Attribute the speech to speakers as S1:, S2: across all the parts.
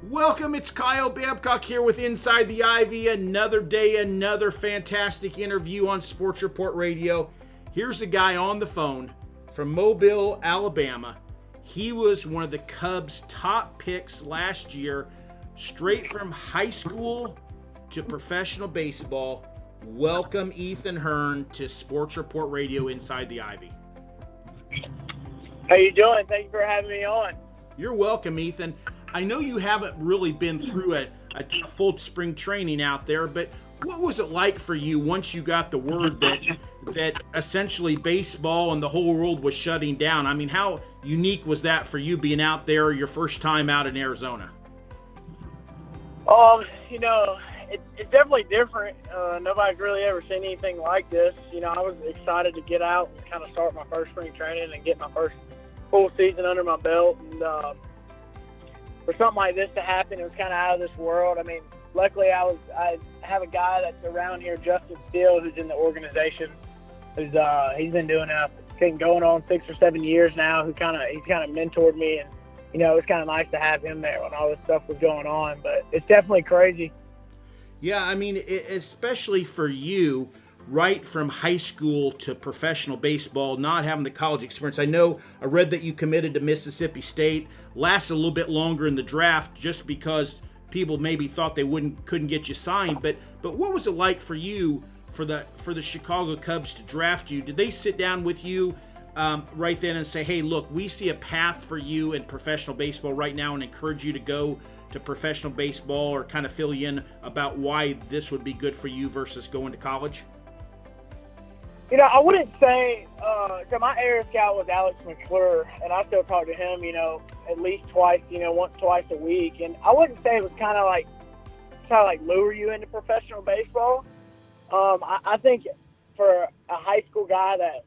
S1: Welcome, it's Kyle Babcock here with Inside the Ivy. Another day, another fantastic interview on Sports Report Radio. Here's a guy on the phone from Mobile, Alabama. He was one of the Cubs' top picks last year, straight from high school to professional baseball. Welcome, Ethan Hearn, to Sports Report Radio Inside the Ivy.
S2: How you doing? Thank you for having me on.
S1: You're welcome, Ethan. I know you haven't really been through a full spring training out there, but what was it like for you once you got the word that essentially baseball and the whole world was shutting down? I mean, how unique was that for you being out there your first time out in Arizona?
S2: It's definitely different. Nobody's really ever seen anything like this. I was excited to get out and kind of start my first spring training and get my first full season under my belt. And for something like this to happen, it was kind of out of this world. I mean, luckily I have a guy that's around here, Justin Steele, who's in the organization. He's been doing it, going on 6 or 7 years now. He's kind of mentored me, and it's kind of nice to have him there when all this stuff was going on. But it's definitely crazy.
S1: Yeah, I mean, especially for you, right from high school to professional baseball, not having the college experience. I read that you committed to Mississippi State, lasted a little bit longer in the draft just because people maybe thought they couldn't get you signed. But what was it like for you for the Chicago Cubs to draft you? Did they sit down with you right then and say, hey, look, we see a path for you in professional baseball right now and encourage you to go to professional baseball, or kind of fill you in about why this would be good for you versus going to college?
S2: I wouldn't say so my area scout was Alex McClure, and I still talk to him, at least twice, twice a week. And I wouldn't say it was kind of like lure you into professional baseball. I think for a high school guy that,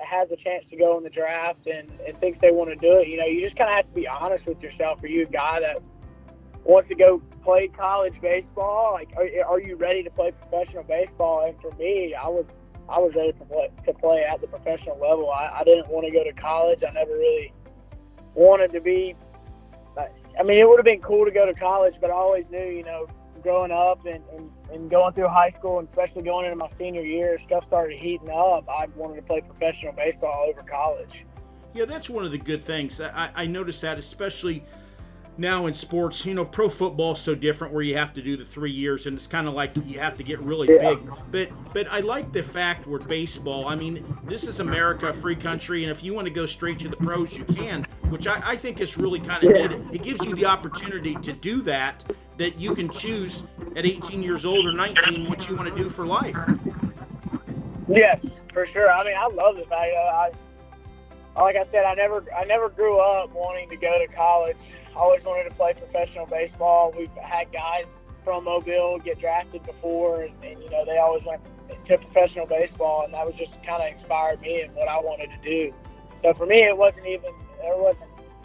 S2: has a chance to go in the draft and thinks they want to do it, you just kind of have to be honest with yourself. Are you a guy that wants to go play college baseball? Like, are you ready to play professional baseball? And for me, I was ready to play at the professional level. I didn't want to go to college. I never really wanted to be. I mean, it would have been cool to go to college, but I always knew, growing up and going through high school, and especially going into my senior year, stuff started heating up. I wanted to play professional baseball over college.
S1: Yeah, that's one of the good things. I noticed that, especially now in sports. Pro football is so different, where you have to do the 3 years, and it's kind of like you have to get really big. But I like the fact where baseball, I mean, this is America, a free country, and if you want to go straight to the pros, you can, which I think is really kind of neat. It gives you the opportunity to do that you can choose at 18 years old or 19 what you want to do for life.
S2: Yes, for sure. I mean, I love this. Like I said, I never grew up wanting to go to college. I always wanted to play professional baseball. We've had guys from Mobile get drafted before, and they always went to professional baseball, and that was just kind of inspired me and what I wanted to do. So for me, there wasn't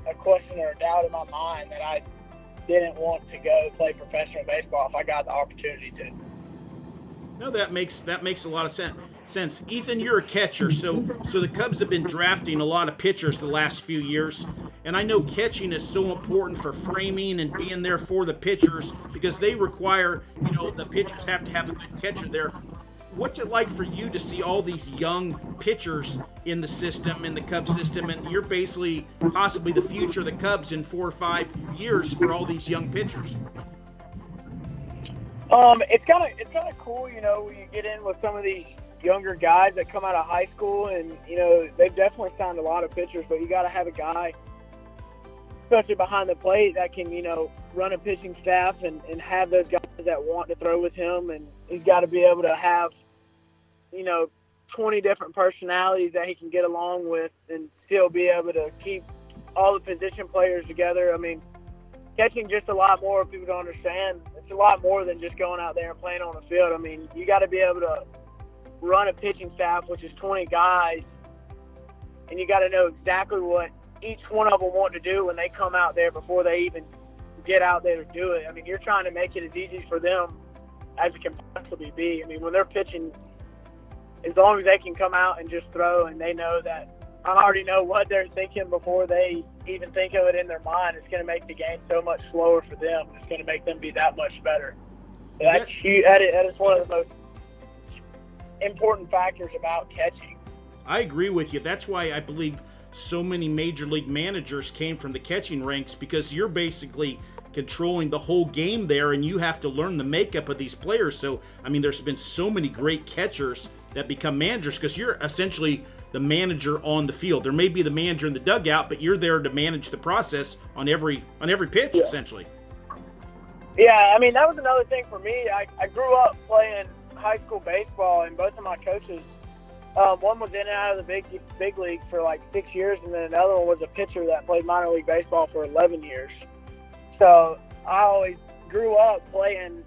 S2: a question or a doubt in my mind that I didn't want to go play professional baseball if I got the opportunity to.
S1: No, that makes a lot of sense. Ethan, you're a catcher, so the Cubs have been drafting a lot of pitchers the last few years, and I know catching is so important for framing and being there for the pitchers, because they require, the pitchers have to have a good catcher there. What's it like for you to see all these young pitchers in the system, in the Cubs system, and you're basically possibly the future of the Cubs in 4 or 5 years for all these young pitchers?
S2: It's kind of cool, when you get in with some of these younger guys that come out of high school, and they've definitely signed a lot of pitchers, but you got to have a guy, especially behind the plate, that can run a pitching staff and have those guys that want to throw with him, and he's got to be able to have 20 different personalities that he can get along with and still be able to keep all the position players together. I mean, catching just a lot more, people don't understand. It's a lot more than just going out there and playing on the field. I mean, you got to be able to run a pitching staff, which is 20 guys, and you got to know exactly what each one of them want to do when they come out there before they even get out there to do it. I mean, you're trying to make it as easy for them as it can possibly be. I mean, when they're pitching, as long as they can come out and just throw, and they know that I already know what they're thinking before they even think of it in their mind. It's going to make the game so much slower for them. It's going to make them be that much better. That's huge. That is one of the most important factors about catching.
S1: I agree with you. That's why I believe so many major league managers came from the catching ranks, because you're basically controlling the whole game there, and you have to learn the makeup of these players. So, I mean, there's been so many great catchers that become managers because you're essentially the manager on the field. There may be the manager in the dugout, but you're there to manage the process on every pitch, essentially.
S2: Yeah, I mean, that was another thing for me. I grew up playing high school baseball, and both of my coaches, one was in and out of the big league for like 6 years, and then another one was a pitcher that played minor league baseball for 11 years. So I always grew up playing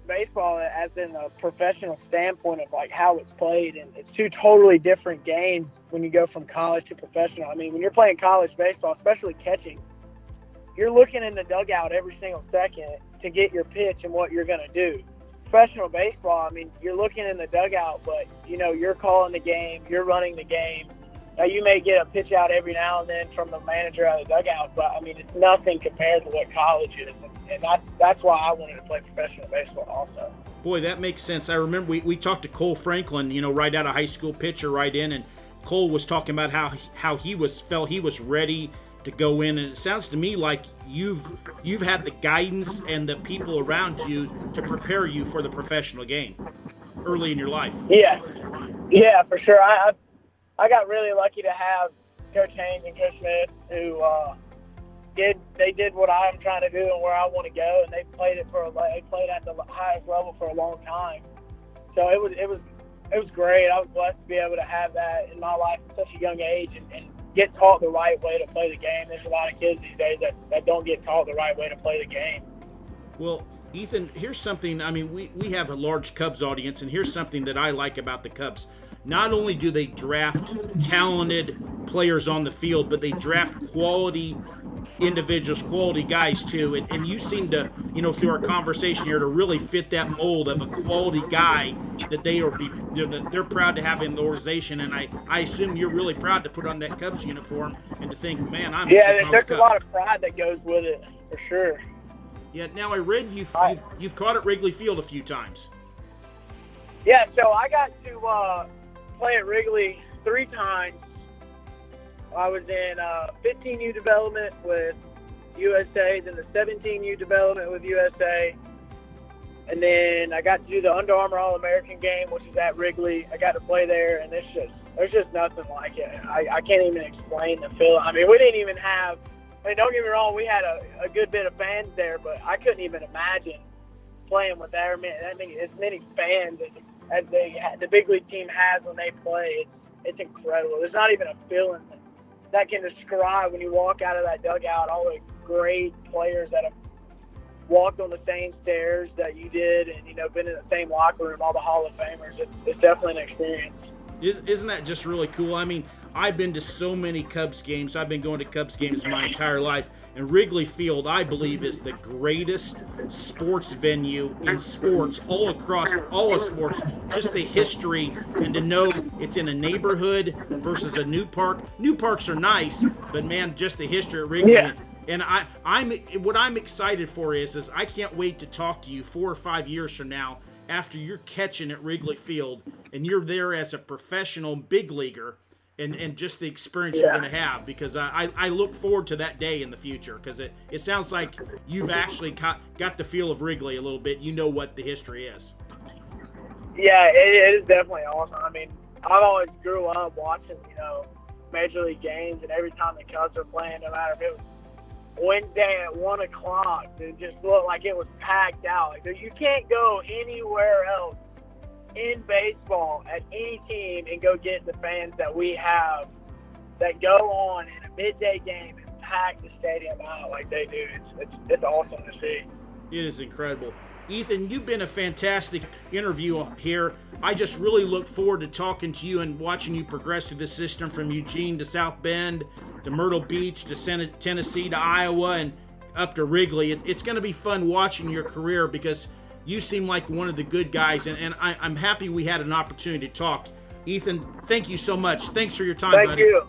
S2: baseball as in a professional standpoint of like how it's played, and it's two totally different games when you go from college to professional. I mean, when you're playing college baseball, especially catching, you're looking in the dugout every single second to get your pitch and what you're going to do. Professional baseball, I mean, you're looking in the dugout, but, you know, you're calling the game, you're running the game. Now, you may get a pitch out every now and then from the manager out of the dugout, but, I mean, it's nothing compared to what college is, and that's why I wanted to play professional baseball also. Boy,
S1: that makes sense. I remember we talked to Cole Franklin, you know, right out of high school, pitcher right in, and Cole was talking about how he felt he was ready to go in, and it sounds to me like you've had the guidance and the people around you to prepare you for the professional game early in your life.
S2: Yeah, for sure. I got really lucky to have Coach Haynes and Coach Smith who did what I'm trying to do and where I want to go, and they played at the highest level for a long time. So it was great. I was blessed to be able to have that in my life at such a young age and get taught the right way to play the game. There's a lot of kids these days that don't get taught the right way to play the game.
S1: Well, Ethan, here's something. I mean, we have a large Cubs audience, and here's something that I like about the Cubs. Not only do they draft talented players on the field, but they draft quality individuals, quality guys too. And you seem to, you know, through our conversation here, to really fit that mold of a quality guy that they're proud to have in the organization. And I assume you're really proud to put on that Cubs uniform and to think, man, I'm
S2: there's a lot of pride that goes with it for sure.
S1: Yeah. Now I read you've caught at Wrigley Field a few times.
S2: Yeah. So I got to play at Wrigley 3 times. I was in 15U development with USA, then the 17U development with USA, and then I got to do the Under Armour All-American game, which is at Wrigley. I got to play there, and there's just nothing like it. I can't even explain the feeling. I mean, we didn't even have – I mean, don't get me wrong, we had a good bit of fans there, but I couldn't even imagine playing with as many fans as the big league team has when they play. It's incredible. There's not even a feeling that can describe when you walk out of that dugout, all the great players that have walked on the same stairs that you did and, you know, been in the same locker room, all the Hall of Famers. It's definitely an experience.
S1: Isn't that just really cool? I mean, I've been to so many Cubs games. I've been going to Cubs games my entire life. And Wrigley Field, I believe, is the greatest sports venue in sports, all across all of sports. Just the history, and to know it's in a neighborhood versus a new park. New parks are nice, but man, just the history at Wrigley.
S2: Yeah.
S1: And what I'm excited for is I can't wait to talk to you 4 or 5 years from now after you're catching at Wrigley Field and you're there as a professional big leaguer. And just the experience you're going to have, because I look forward to that day in the future, because it sounds like you've actually got the feel of Wrigley a little bit. You know what the history is.
S2: Yeah, it is definitely awesome. I mean, I've always grew up watching, you know, Major League games, and every time the Cubs are playing, no matter if it was Wednesday at 1 o'clock, it just looked like it was packed out. Like, you can't go anywhere else in baseball at any team and go get the fans that we have that go on in a midday game and pack the stadium out like they do. It's awesome to see.
S1: It is incredible. Ethan, you've been a fantastic interview here. I just really look forward to talking to you and watching you progress through the system from Eugene to South Bend to Myrtle Beach to Tennessee to Iowa and up to Wrigley. It's going to be fun watching your career, because you seem like one of the good guys, and I'm happy we had an opportunity to talk. Ethan, thank you so much. Thanks for your time, buddy.
S2: Thank you.